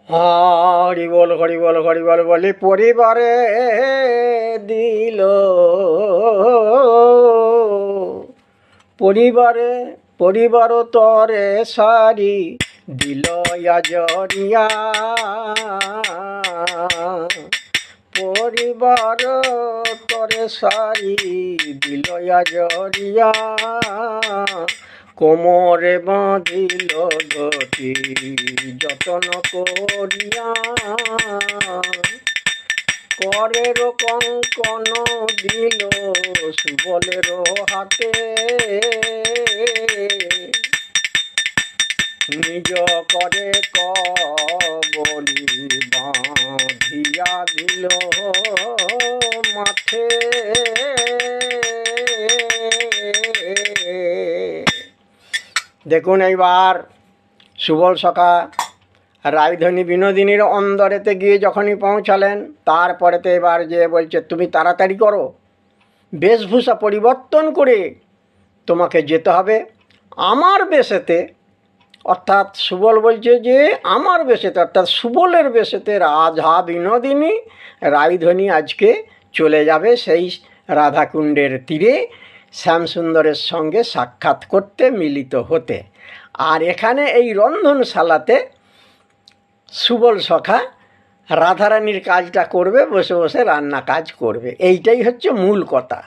হরি বল হরি বল হরি বল বলি পরিবারে দিল পরিবারে পরিবার তরে সারি দিল আজরিয়া পরিবার তরে সারি দিল আজরিয়া কোমরে বাঁধিল গতি যতন করিয়া করের কঙ্কন দিল সুবলের হাতে নিজ করে কবলি বাঁধিয়া দিল মাঠে দেখুন এইবার সুবল সখা রায়ধনী বিনোদিনীর অন্দরেতে গিয়ে যখনই পৌঁছালেন তারপরেতে এবার যে বলছে তুমি তাড়াতাড়ি করো, বেশভূষা পরিবর্তন করে তোমাকে যেতে হবে আমার বেশেতে। অর্থাৎ সুবল বলছে যে আমার বেশেতে, অর্থাৎ সুবলের বেশেতে রাধা বিনোদিনী রায়ধনী আজকে চলে যাবে সেই রাধাকুণ্ডের তীরে শ্যামসুন্দরের সঙ্গে সাক্ষাৎ করতে, মিলিত হতে। আর এখানে এই রন্ধনশালাতে সুবল সখা রাধারানীর কাজটা করবে, বসে বসে রান্না কাজ করবে, এইটাই হচ্ছে মূল কথা।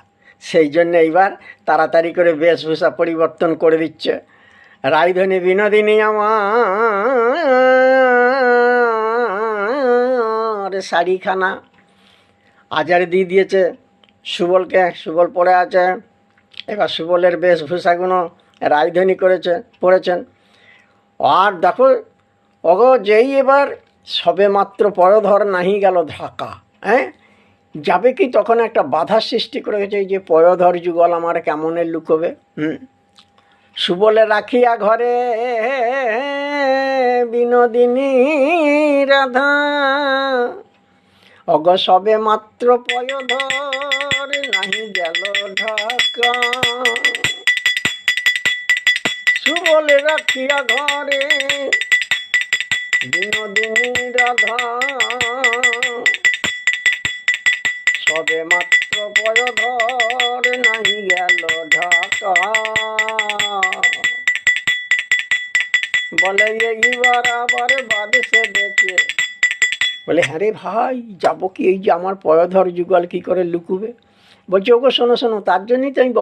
সেই জন্য এইবার তাড়াতাড়ি করে বেশভূষা পরিবর্তন করে দিচ্ছে। রায়ধনী বিনোদিনী আমার শাড়িখানা আজারে দিয়ে দিয়েছে সুবলকে, সুবল পরে আছে। এবার সুবলের বেশভূষাগুলো রায়ধনী পড়েছেন। আর দেখো অগো যেই এবার সবে মাত্র পয়ধর নাহি গেল ঢাকা, যাবে কি তখন একটা বাধার সৃষ্টি করে গেছে, এই যে পয়ধর যুগল আমার কেমনের লুকোবে। সুবলে রাখিয়া ঘরে বিনোদিনী রাধা অগ সবে মাত্র পয়ধর নাহি গেল ঢাকা। সুবলে রাখিয়া ঘরে বিনোদিনী রাধা সবে মাত্র পয়ধর নাহি গেল ঢাকা। বলে এইবার আবার বাদেশে দেখে, বলে হ্যাঁ রে ভাই যাবো কি, এই যে আমার পয়ধর যুগল কি করে লুকুবে। বলছে ওগো শোনো শোনো, তার জন্যই তো আমি